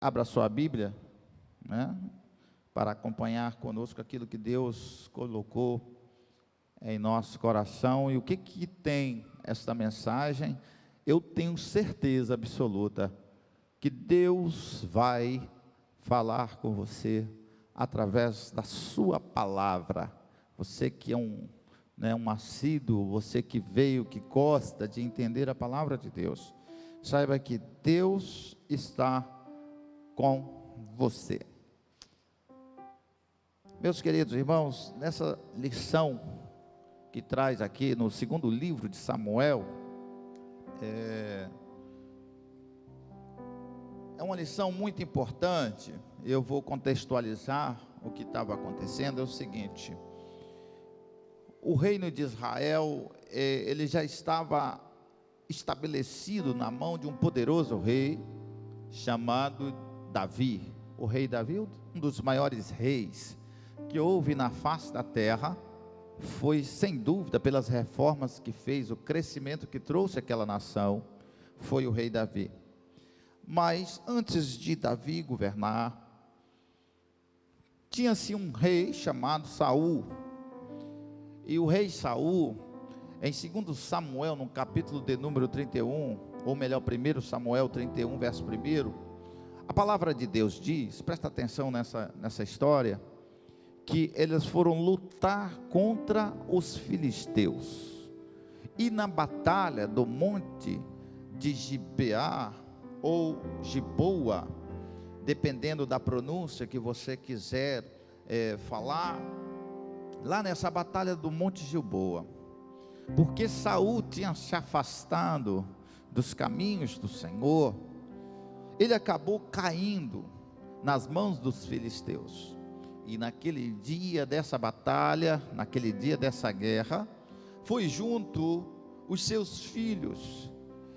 abra sua Bíblia, né, para acompanhar conosco aquilo que Deus colocou em nosso coração. E o que tem esta mensagem? Eu tenho certeza absoluta que Deus vai falar com você através da sua palavra. Você que é um assíduo, você que veio, que gosta de entender a palavra de Deus, saiba que Deus está com você. Meus queridos irmãos, nessa lição que traz aqui no segundo livro de Samuel, é uma lição muito importante. Eu vou contextualizar o que estava acontecendo. É o seguinte: o reino de Israel, ele já estava estabelecido na mão de um poderoso rei chamado Davi. O rei Davi, um dos maiores reis que houve na face da terra, foi sem dúvida pelas reformas que fez, o crescimento que trouxe aquela nação, foi o rei Davi. Mas antes de Davi governar, tinha-se um rei chamado Saul. E o rei Saul, em 2 Samuel, no capítulo de número 31, ou melhor, 1 Samuel 31, verso 1, a palavra de Deus diz, presta atenção nessa história, que eles foram lutar contra os filisteus. E na batalha do monte de Gibeá, ou Giboa, dependendo da pronúncia que você quiser falar, lá nessa batalha do monte Gilboa, porque Saul tinha se afastado dos caminhos do Senhor, ele acabou caindo nas mãos dos filisteus. E naquele dia dessa batalha, naquele dia dessa guerra, foi junto os seus filhos.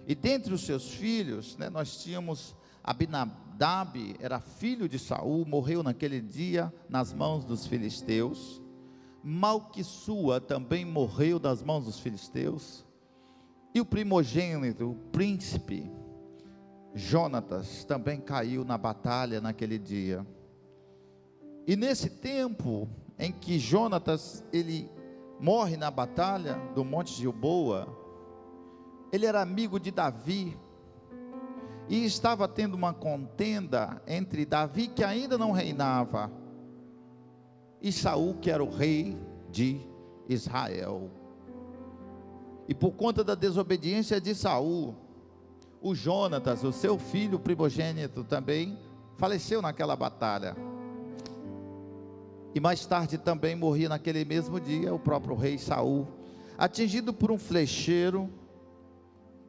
E dentre os seus filhos, nós tínhamos Abinadab, era filho de Saul, morreu naquele dia nas mãos dos filisteus. Malquissua também morreu das mãos dos filisteus. E o primogênito, o príncipe Jonatas, também caiu na batalha naquele dia. E nesse tempo em que Jonatas, ele morre na batalha do monte Gilboa, ele era amigo de Davi, e estava tendo uma contenda entre Davi, que ainda não reinava, e Saul, que era o rei de Israel. E por conta da desobediência de Saul, o Jonatas, o seu filho primogênito, também faleceu naquela batalha. E mais tarde também morria naquele mesmo dia o próprio rei Saul, atingido por um flecheiro.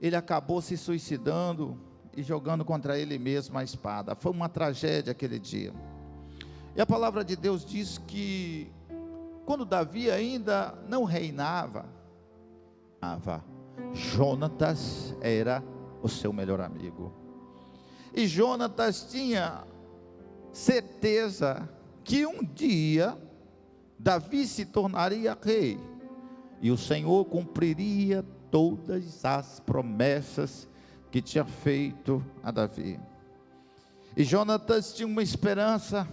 Ele acabou se suicidando e jogando contra ele mesmo a espada. Foi uma tragédia aquele dia. E a palavra de Deus diz que quando Davi ainda não reinava, Jonatas era o seu melhor amigo. E Jonatas tinha certeza que um dia Davi se tornaria rei, e o Senhor cumpriria todas as promessas que tinha feito a Davi. E Jonatas tinha uma esperança,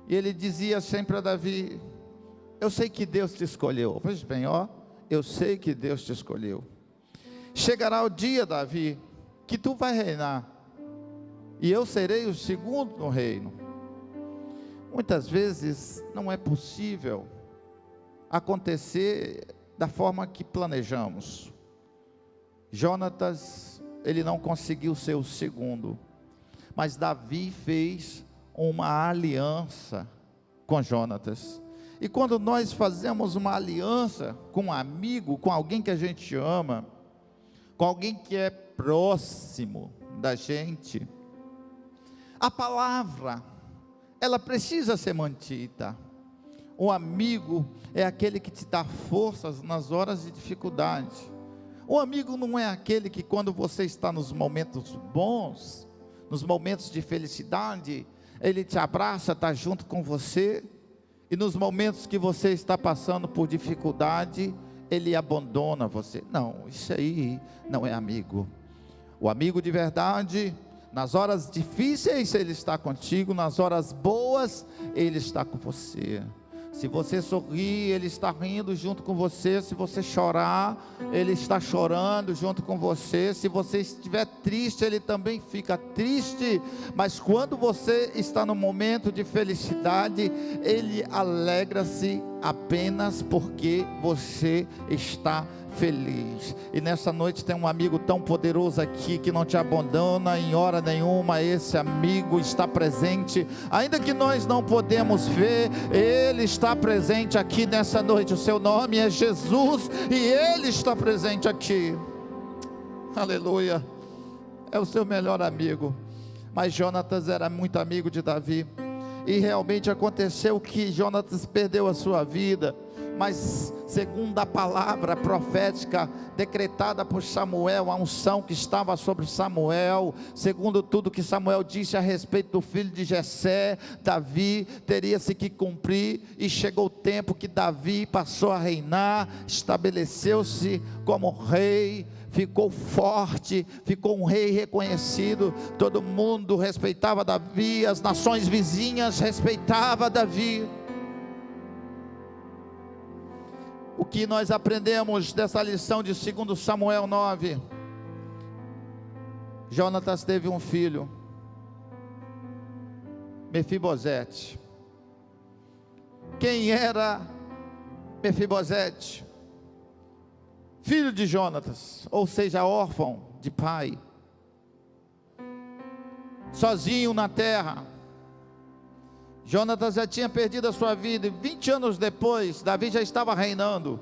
e ele dizia sempre a Davi: eu sei que Deus te escolheu. Pois bem, eu sei que Deus te escolheu. Chegará o dia, Davi, que tu vai reinar, e eu serei o segundo no reino. Muitas vezes não é possível acontecer da forma que planejamos. Jonatas, ele não conseguiu ser o segundo, mas Davi fez uma aliança com Jonatas. E quando nós fazemos uma aliança com um amigo, com alguém que a gente ama, com alguém que é próximo da gente, a palavra, ela precisa ser mantida. O amigo é aquele que te dá forças nas horas de dificuldade. O amigo não é aquele que, quando você está nos momentos bons, nos momentos de felicidade, ele te abraça, está junto com você, e nos momentos que você está passando por dificuldade, ele abandona você. Não, isso aí não é amigo. O amigo de verdade Nas horas difíceis Ele está contigo, nas horas boas Ele está com você. Se você sorrir, Ele está rindo junto com você. Se você chorar, Ele está chorando junto com você. Se você estiver triste, Ele também fica triste. Mas quando você está no momento de felicidade, Ele alegra-se apenas porque você está feliz. E nessa noite tem um amigo tão poderoso aqui, que não te abandona em hora nenhuma. Esse amigo está presente, ainda que nós não podemos ver, Ele está presente aqui nessa noite. O seu nome é Jesus, e Ele está presente aqui. Aleluia. É o seu melhor amigo. Mas Jonatas era muito amigo de Davi, e realmente aconteceu que Jonatas perdeu a sua vida. Mas segundo a palavra profética decretada por Samuel, a unção que estava sobre Samuel, segundo tudo que Samuel disse a respeito do filho de Jessé, Davi teria-se que cumprir, e chegou o tempo que Davi passou a reinar, estabeleceu-se como rei, ficou forte, ficou um rei reconhecido, todo mundo respeitava Davi, as nações vizinhas respeitavam Davi. O que nós aprendemos dessa lição de 2 Samuel 9? Jonatas teve um filho, Mefibosete. Quem era Mefibosete? Filho de Jonatas, ou seja, órfão de pai, sozinho na terra. Jonatas já tinha perdido a sua vida, e 20 anos depois, Davi já estava reinando,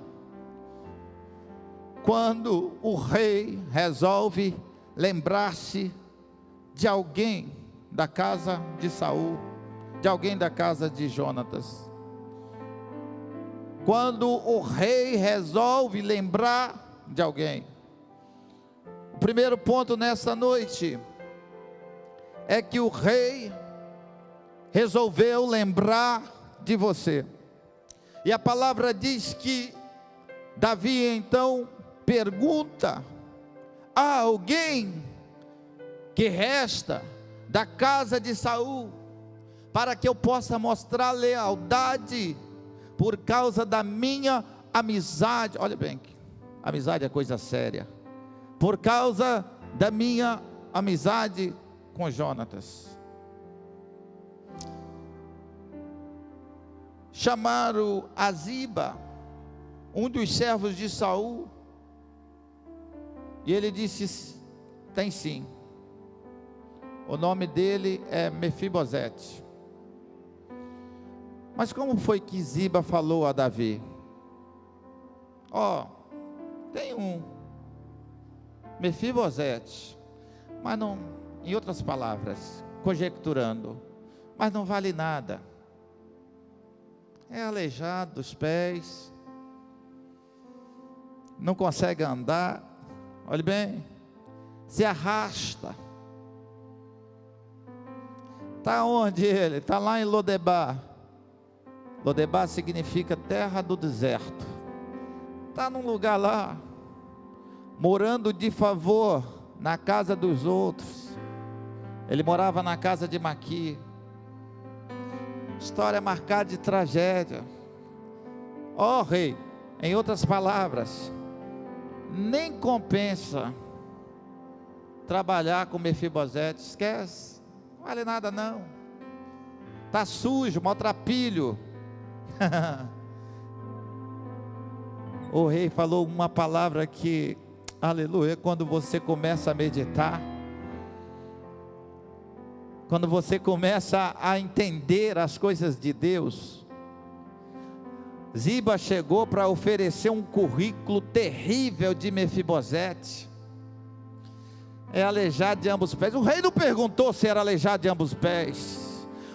quando o rei resolve lembrar-se de alguém da casa de Saul, de alguém da casa de Jonatas. Quando o rei resolve lembrar de alguém, o primeiro ponto nessa noite é que o rei resolveu lembrar de você. E a palavra diz que Davi então pergunta: há alguém que resta da casa de Saul para que eu possa mostrar lealdade por causa da minha amizade? Olha bem, amizade é coisa séria. Por causa da minha amizade com Jonatas. Chamaram a Ziba, um dos servos de Saul, e ele disse: tem sim, o nome dele é Mefibosete. Mas como foi que Ziba falou a Davi? Tem um Mefibosete, mas não, em outras palavras, conjecturando, mas não vale nada. É aleijado dos pés, não consegue andar, olhe bem, se arrasta. Está onde ele? Está lá em Lodebar. Lodebar significa terra do deserto. Está num lugar lá, morando de favor na casa dos outros. Ele morava na casa de Maqui. História marcada de tragédia. Rei, em outras palavras, nem compensa trabalhar com Mefibosete. Esquece, não vale nada não. Está sujo, maltrapilho. O rei falou uma palavra que, aleluia, quando você começa a meditar, quando você começa a entender as coisas de Deus. Ziba chegou para oferecer um currículo terrível de Mefibosete. É aleijado de ambos os pés. O rei não perguntou se era aleijado de ambos os pés.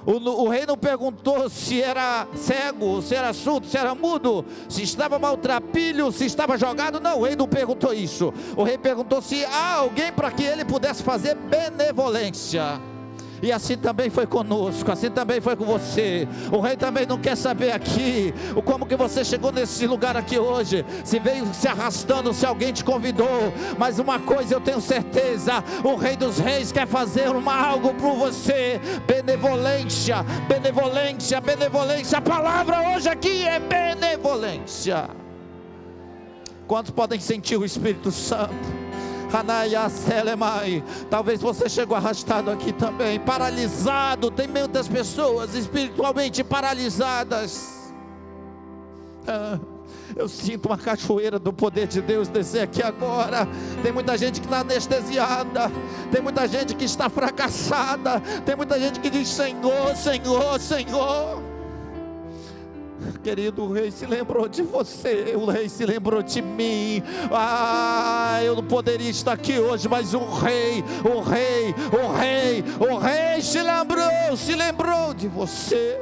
O rei não perguntou se era cego, se era surdo, se era mudo, se estava maltrapilho, se estava jogado. Não, o rei não perguntou isso. O rei perguntou se há alguém para que ele pudesse fazer benevolência. E assim também foi conosco, assim também foi com você. O rei também não quer saber aqui como que você chegou nesse lugar aqui hoje, se veio se arrastando, se alguém te convidou. Mas uma coisa eu tenho certeza: o Rei dos Reis quer fazer algo por você. Benevolência, benevolência, benevolência. A palavra hoje aqui é benevolência. Quantos podem sentir o Espírito Santo? Talvez você chegou arrastado aqui também, paralisado. Tem muitas pessoas espiritualmente paralisadas. Eu sinto uma cachoeira do poder de Deus descer aqui agora. Tem muita gente que está anestesiada, tem muita gente que está fracassada, tem muita gente que diz: Senhor, Senhor, Senhor. Querido, o Rei se lembrou de você, o Rei se lembrou de mim. Eu não poderia estar aqui hoje, mas o Rei se lembrou de você.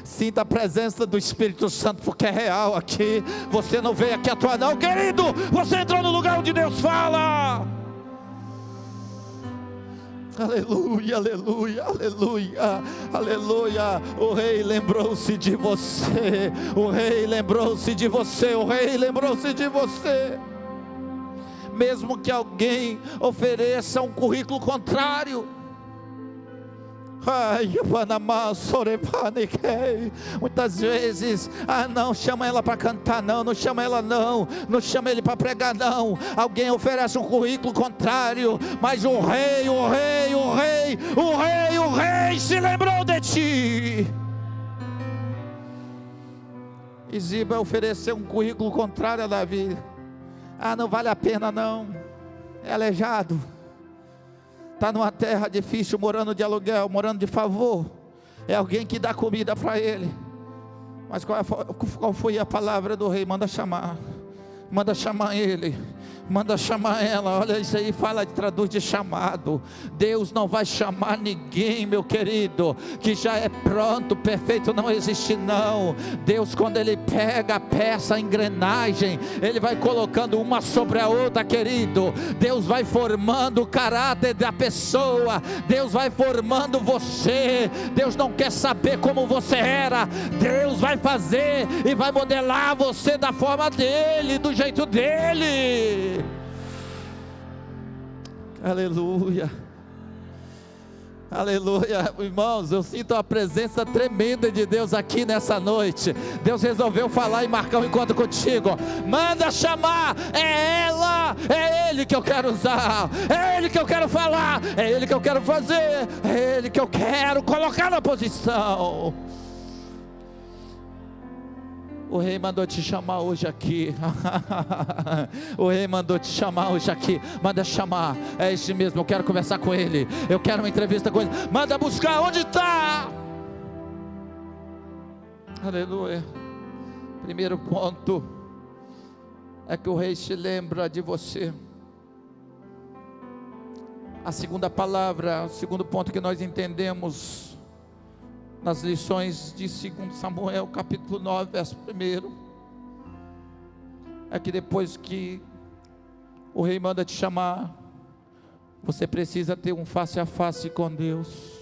Sinta a presença do Espírito Santo, porque é real aqui. Você não veio aqui atuar não, querido. Você entrou no lugar onde Deus fala. Aleluia, aleluia, aleluia, aleluia. O Rei lembrou-se de você. O Rei lembrou-se de você. O Rei lembrou-se de você. Mesmo que alguém ofereça um currículo contrário. Muitas vezes, não chama ela para cantar, não chama ela, não chama ele para pregar, não. Alguém oferece um currículo contrário, mas o Rei se lembrou de ti. E Ziba ofereceu um currículo contrário a Davi. Não vale a pena não, é aleijado, está numa terra difícil, morando de aluguel, morando de favor. É alguém que dá comida para ele. Mas qual foi a palavra do rei? Manda chamar ele, manda chamar ela. Olha isso aí, traduz de chamado. Deus não vai chamar ninguém, meu querido, que já é pronto, perfeito, não existe não. Deus, quando Ele pega a peça, a engrenagem, Ele vai colocando uma sobre a outra, querido. Deus vai formando o caráter da pessoa, Deus vai formando você. Deus não quer saber como você era, Deus vai fazer e vai modelar você da forma dEle, do jeito dEle. Aleluia, aleluia. Irmãos, eu sinto a presença tremenda de Deus aqui nessa noite. Deus resolveu falar e marcar um encontro contigo. Manda chamar, é ela, é Ele que eu quero usar, é Ele que eu quero falar, é Ele que eu quero fazer, é Ele que eu quero colocar na posição. O Rei mandou te chamar hoje aqui. O Rei mandou te chamar hoje aqui. Manda chamar, é este mesmo, eu quero conversar com ele, eu quero uma entrevista com ele. Manda buscar, onde está? Aleluia. Primeiro ponto é que o Rei se lembra de você. A segunda palavra, o segundo ponto que nós entendemos nas lições de 2 Samuel, capítulo 9, verso 1, é que depois que o rei manda te chamar, você precisa ter um face a face com Deus.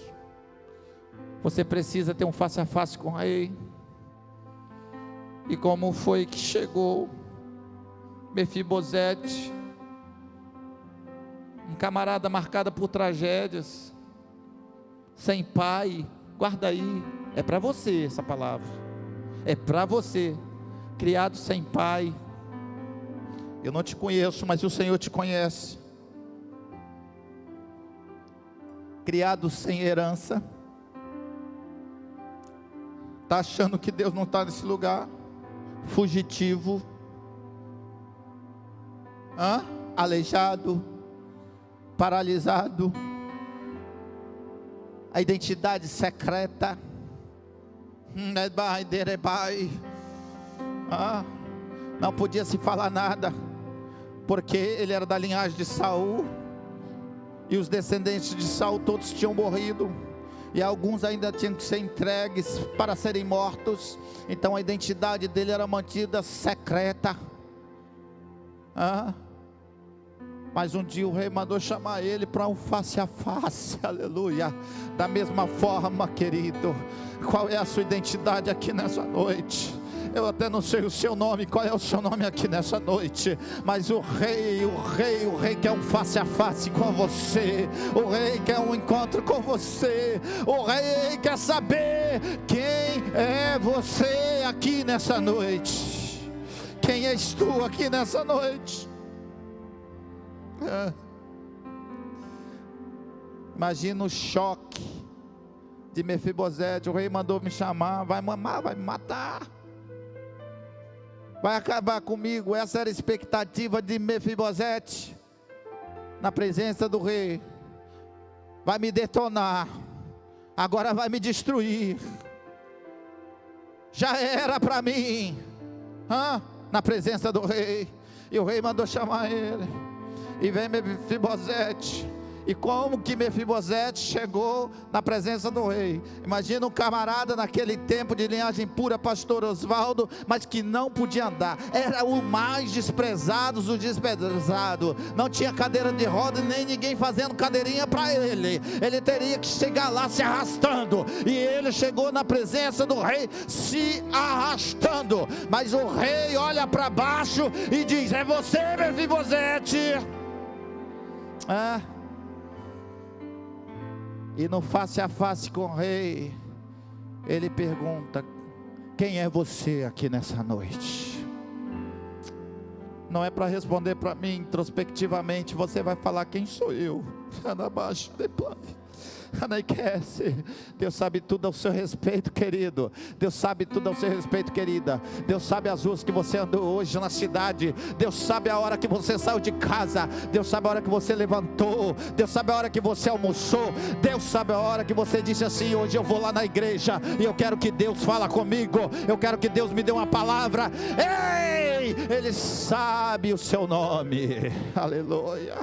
Você precisa ter um face a face com o rei. E como foi que chegou Mefibosete, um camarada marcado por tragédias, sem pai? Guarda aí, é para você essa palavra, é para você, criado sem pai. Eu não te conheço, mas o Senhor te conhece. Criado sem herança, está achando que Deus não está nesse lugar, fugitivo, aleijado, paralisado, a identidade secreta, não podia se falar nada, porque ele era da linhagem de Saul, e os descendentes de Saul todos tinham morrido, e alguns ainda tinham que ser entregues para serem mortos. Então a identidade dele era mantida secreta. Mas um dia o rei mandou chamar ele para um face a face, aleluia. Da mesma forma, querido, qual é a sua identidade aqui nessa noite? Eu até não sei o seu nome, qual é o seu nome aqui nessa noite, mas o rei quer um face a face com você, o rei quer um encontro com você, o rei quer saber quem é você aqui nessa noite, quem és tu aqui nessa noite. Imagina o choque de Mefibosete. O rei mandou me chamar, vai me matar, vai acabar comigo. Essa era a expectativa de Mefibosete na presença do rei. Vai me detonar, agora vai me destruir. Já era para mim, na presença do rei. E o rei mandou chamar ele. E vem Mefibosete. E como que Mefibosete chegou na presença do rei? Imagina um camarada naquele tempo de linhagem pura, pastor Osvaldo, mas que não podia andar, era o mais desprezado dos desprezados, não tinha cadeira de roda, nem ninguém fazendo cadeirinha para ele, ele teria que chegar lá se arrastando, e ele chegou na presença do rei se arrastando, mas o rei olha para baixo e diz: é você, Mefibosete? E no face a face com o rei, ele pergunta: quem é você aqui nessa noite? Não é para responder para mim introspectivamente, você vai falar: quem sou eu? Anabaixo de plano. Deus sabe tudo ao seu respeito, querido. Deus sabe tudo ao seu respeito, querida. Deus sabe as ruas que você andou hoje na cidade. Deus sabe a hora que você saiu de casa. Deus sabe a hora que você levantou. Deus sabe a hora que você almoçou. Deus sabe a hora que você disse assim: hoje eu vou lá na igreja e eu quero que Deus fale comigo. Eu quero que Deus me dê uma palavra. Ei! Ele sabe o seu nome. Aleluia.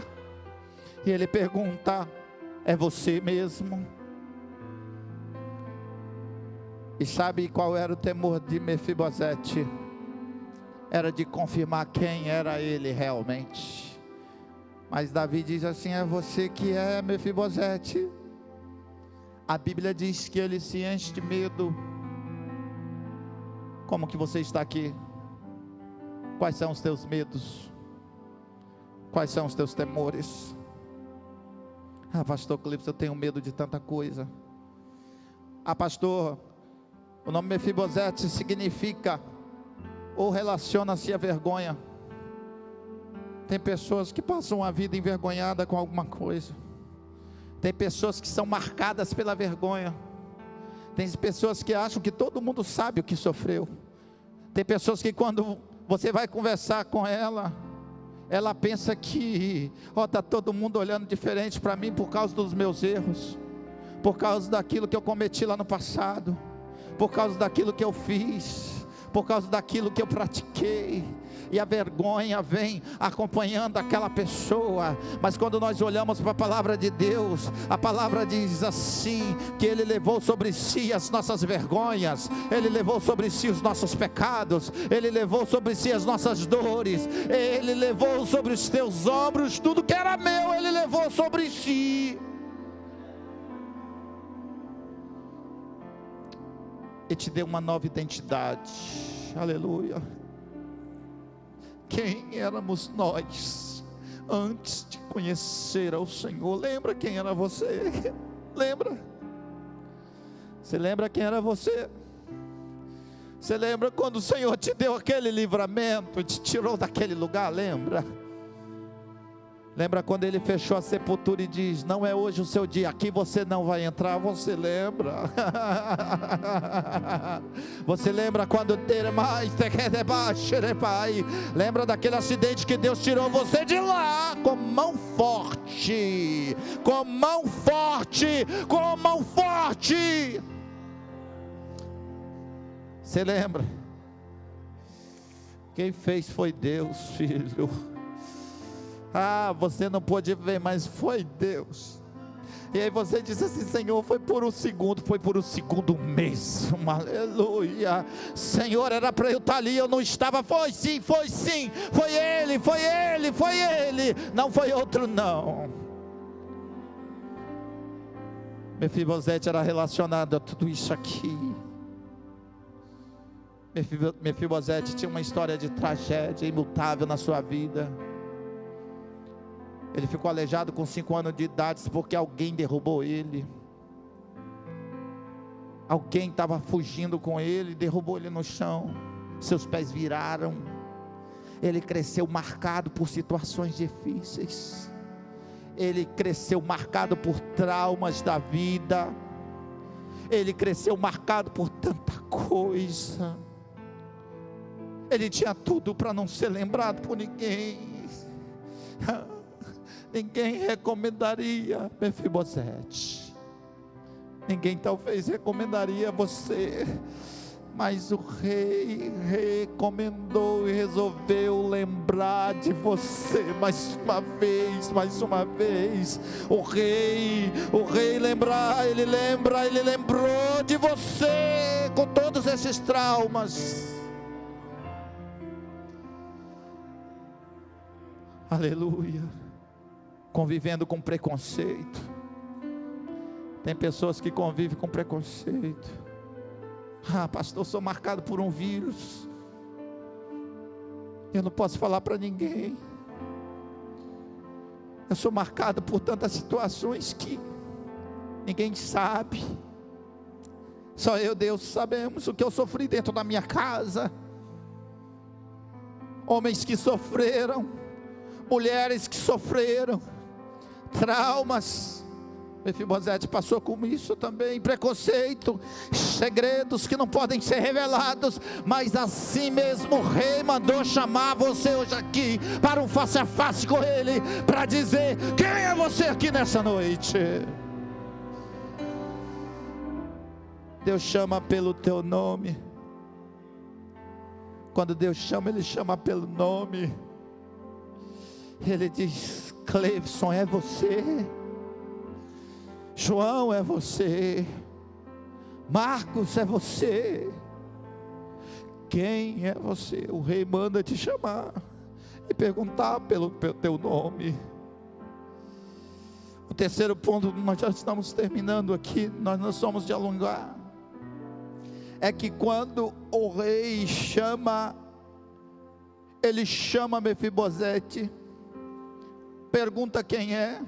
E ele pergunta: é você mesmo? E sabe qual era o temor de Mefibosete? Era de confirmar quem era ele realmente. Mas Davi diz assim: é você que é, Mefibosete. A Bíblia diz que ele se enche de medo. Como que você está aqui? Quais são os teus medos? Quais são os teus temores? Pastor Clipes, eu tenho medo de tanta coisa. Pastor, o nome Mefibosete significa ou relaciona-se à vergonha. Tem pessoas que passam a vida envergonhada com alguma coisa. Tem pessoas que são marcadas pela vergonha. Tem pessoas que acham que todo mundo sabe o que sofreu. Tem pessoas que quando você vai conversar com ela pensa que está todo mundo olhando diferente para mim por causa dos meus erros, por causa daquilo que eu cometi lá no passado, por causa daquilo que eu fiz, por causa daquilo que eu pratiquei. E a vergonha vem acompanhando aquela pessoa. Mas quando nós olhamos para a palavra de Deus, a palavra diz assim: que Ele levou sobre si as nossas vergonhas, Ele levou sobre si os nossos pecados, Ele levou sobre si as nossas dores, Ele levou sobre os teus ombros tudo que era meu, Ele levou sobre si. E te deu uma nova identidade. Aleluia. Quem éramos nós antes de conhecer ao Senhor? Lembra quem era você? Lembra? Você lembra quem era você? Você lembra quando o Senhor te deu aquele livramento, te tirou daquele lugar? Lembra? Lembra quando Ele fechou a sepultura e diz: não é hoje o seu dia, aqui você não vai entrar? Você lembra? Você lembra quando lembra daquele acidente que Deus tirou você de lá com mão forte, com mão forte, com mão forte? Você lembra? Quem fez foi Deus, filho. Você não pôde ver, mas foi Deus. E aí você diz assim: Senhor, foi por um segundo mesmo, aleluia. Senhor, era para eu estar ali, eu não estava. Foi sim, foi ele, não foi outro não. Mefibosete era relacionado a tudo isso aqui. Mefibosete tinha uma história de tragédia imutável na sua vida. Ele ficou aleijado com 5 anos de idade porque alguém derrubou ele. Alguém estava fugindo com ele, derrubou ele no chão. Seus pés viraram. Ele cresceu marcado por situações difíceis. Ele cresceu marcado por traumas da vida. Ele cresceu marcado por tanta coisa. Ele tinha tudo para não ser lembrado por ninguém. Ninguém recomendaria Mefibosete. Ninguém talvez recomendaria você. Mas o rei recomendou e resolveu lembrar de você mais uma vez. O rei ele lembrou de você com todos esses traumas. Aleluia. Convivendo com preconceito. Tem pessoas que convivem com preconceito. Pastor, sou marcado por um vírus. Eu não posso falar para ninguém. Eu sou marcado por tantas situações que ninguém sabe. Só eu e Deus sabemos o que eu sofri dentro da minha casa. Homens que sofreram, mulheres que sofreram traumas. Mefibosete passou com isso também, preconceito, segredos que não podem ser revelados, mas assim mesmo o rei mandou chamar você hoje aqui, para um face a face com ele, para dizer: quem é você aqui nessa noite? Deus chama pelo teu nome. Quando Deus chama, Ele chama pelo nome. Ele diz: Cleveson, é você. João, é você. Marcos, é você. Quem é você? O rei manda te chamar e perguntar pelo teu nome. O terceiro ponto, nós já estamos terminando aqui, nós não somos de alongar. É que quando o rei chama, ele chama Mefibosete, pergunta quem é,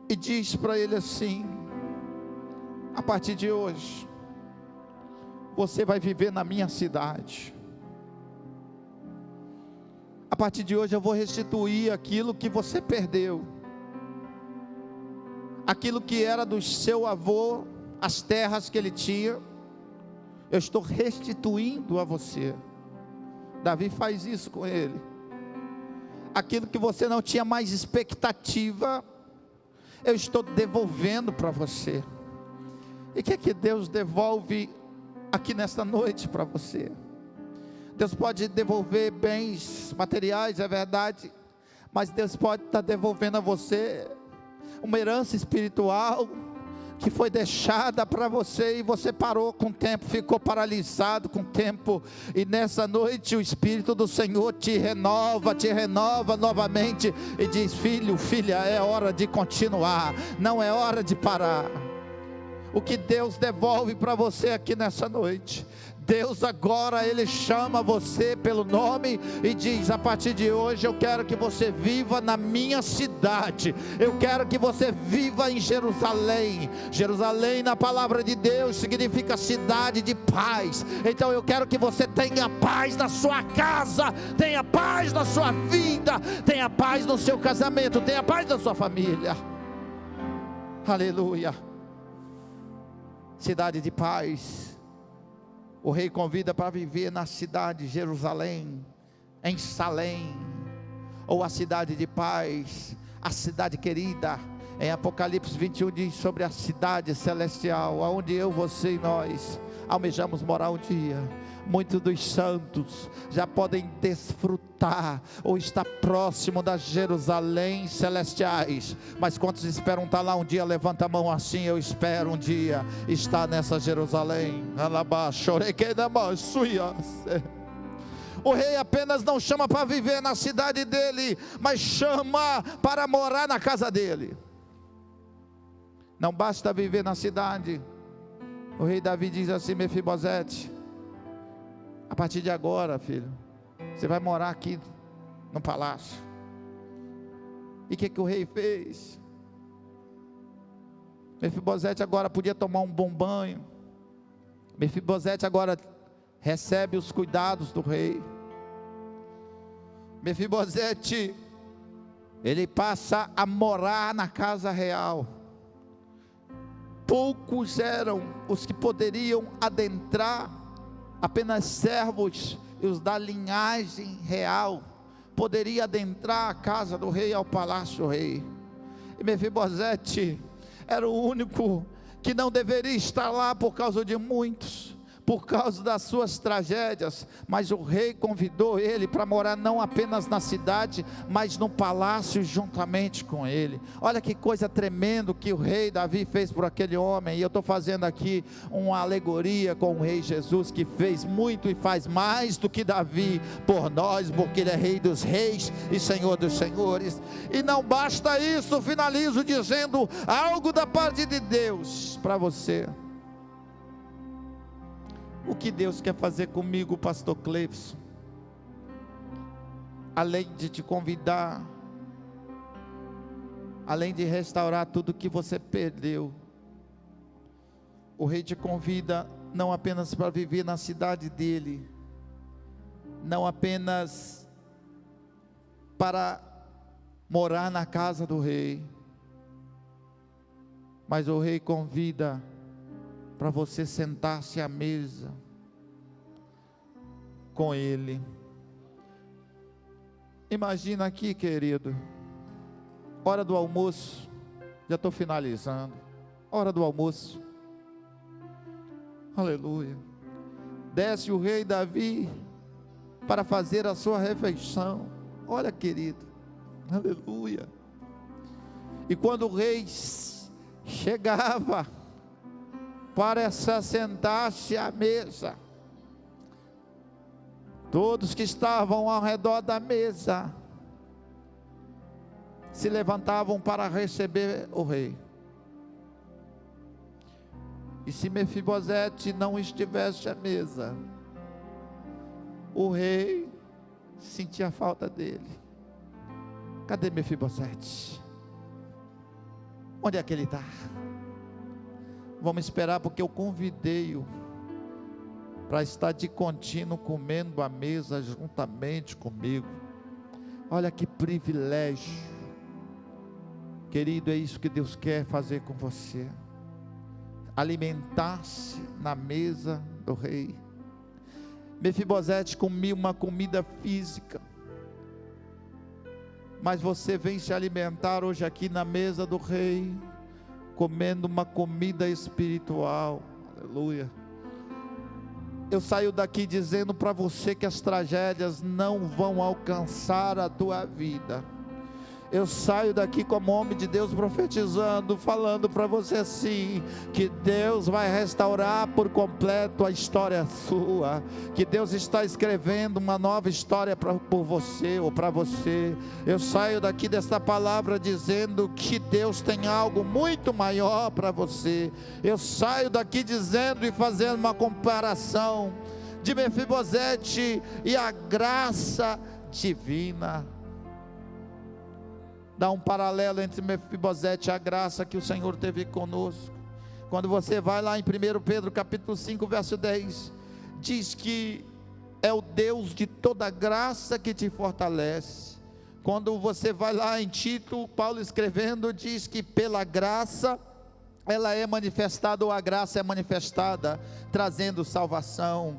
e diz para ele assim: a partir de hoje, você vai viver na minha cidade. A partir de hoje eu vou restituir aquilo que você perdeu, aquilo que era do seu avô, as terras que ele tinha, eu estou restituindo a você. Davi faz isso com ele. Aquilo que você não tinha mais expectativa, eu estou devolvendo para você. E o que é que Deus devolve aqui nesta noite para você? Deus pode devolver bens materiais, é verdade, mas Deus pode estar devolvendo a você uma herança espiritual que foi deixada para você, e você parou com o tempo, ficou paralisado com o tempo, e nessa noite o Espírito do Senhor te renova novamente, e diz: filho, filha, é hora de continuar, não é hora de parar. O que Deus devolve para você aqui nessa noite, Deus agora, Ele chama você pelo nome e diz: a partir de hoje eu quero que você viva na minha cidade, eu quero que você viva em Jerusalém. Jerusalém na palavra de Deus significa cidade de paz. Então eu quero que você tenha paz na sua casa, tenha paz na sua vida, tenha paz no seu casamento, tenha paz na sua família. Aleluia. Cidade de paz. O rei convida para viver na cidade de Jerusalém, em Salém, ou a cidade de paz, a cidade querida. Em Apocalipse 21 diz sobre a cidade celestial, aonde eu, você e nós, almejamos morar um dia. Muitos dos santos já podem desfrutar ou estar próximo das Jerusalém celestiais, mas quantos esperam estar lá um dia? Levanta a mão assim: eu espero um dia estar nessa Jerusalém. O rei apenas não chama para viver na cidade dele, mas chama para morar na casa dele. Não basta viver na cidade. O rei Davi diz assim: Mefibosete, a partir de agora, filho, você vai morar aqui no palácio. E o que o rei fez? Mefibosete agora podia tomar um bom banho. Mefibosete agora recebe os cuidados do rei. Mefibosete, ele passa a morar na casa real. Poucos eram os que poderiam adentrar, apenas servos e os da linhagem real poderiam adentrar a casa do rei, ao palácio do rei. E Mefibosete era o único que não deveria estar lá por causa de muitos, por causa das suas tragédias, mas o rei convidou ele para morar não apenas na cidade, mas no palácio juntamente com ele. Olha que coisa tremenda que o rei Davi fez por aquele homem. E eu estou fazendo aqui uma alegoria com o rei Jesus, que fez muito e faz mais do que Davi por nós, porque ele é rei dos reis e senhor dos senhores. E não basta isso, finalizo dizendo algo da parte de Deus para você. O que Deus quer fazer comigo, pastor Cleifson? Além de te convidar, além de restaurar tudo que você perdeu, o rei te convida não apenas para viver na cidade dele, não apenas para morar na casa do rei, mas o rei convida para você sentar-se à mesa com ele. Imagina aqui, querido, hora do almoço, já estou finalizando, hora do almoço, aleluia, desce o rei Davi para fazer a sua refeição. Olha, querido, aleluia. E quando o rei chegava para se assentar-se à mesa, todos que estavam ao redor da mesa se levantavam para receber o rei. E se Mefibosete não estivesse à mesa, o rei sentia falta dele. Cadê Mefibosete? Onde é que ele está? Vamos esperar, porque eu convidei-o para estar de contínuo comendo à mesa juntamente comigo. Olha que privilégio, querido, é isso que Deus quer fazer com você, alimentar-se na mesa do rei. Mefibosete comia uma comida física, mas você vem se alimentar hoje aqui na mesa do rei, comendo uma comida espiritual. Aleluia. Eu saio daqui dizendo para você que as tragédias não vão alcançar a tua vida. Eu saio daqui como homem de Deus profetizando, falando para você assim, que Deus vai restaurar por completo a história sua, que Deus está escrevendo uma nova história por você ou para você. Eu saio daqui desta palavra dizendo que Deus tem algo muito maior para você. Eu saio daqui dizendo e fazendo uma comparação de Mefibosete e a graça divina. Dá um paralelo entre Mefibosete e a graça que o Senhor teve conosco. Quando você vai lá em 1 Pedro capítulo 5 verso 10, diz que é o Deus de toda graça que te fortalece. Quando você vai lá em Tito, Paulo escrevendo, diz que pela graça ela é manifestada, ou a graça é manifestada, trazendo salvação.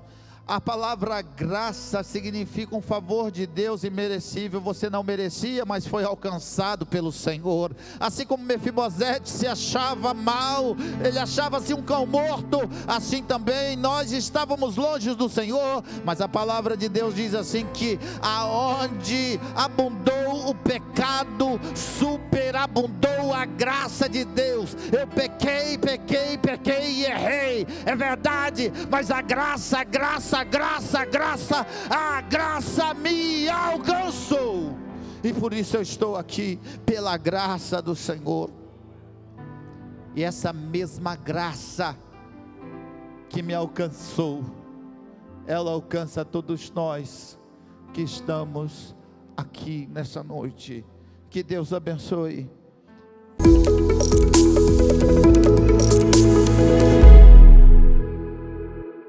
A palavra graça significa um favor de Deus imerecível. Você não merecia, mas foi alcançado pelo Senhor. Assim como Mefibosete se achava mal, ele achava-se um cão morto, assim também nós estávamos longe do Senhor, mas a palavra de Deus diz assim que aonde abundou o pecado, superabundou a graça de Deus. Eu pequei e errei, é verdade, mas a graça me alcançou, e por isso eu estou aqui, pela graça do Senhor. E essa mesma graça que me alcançou, ela alcança todos nós que estamos aqui nessa noite. Que Deus abençoe.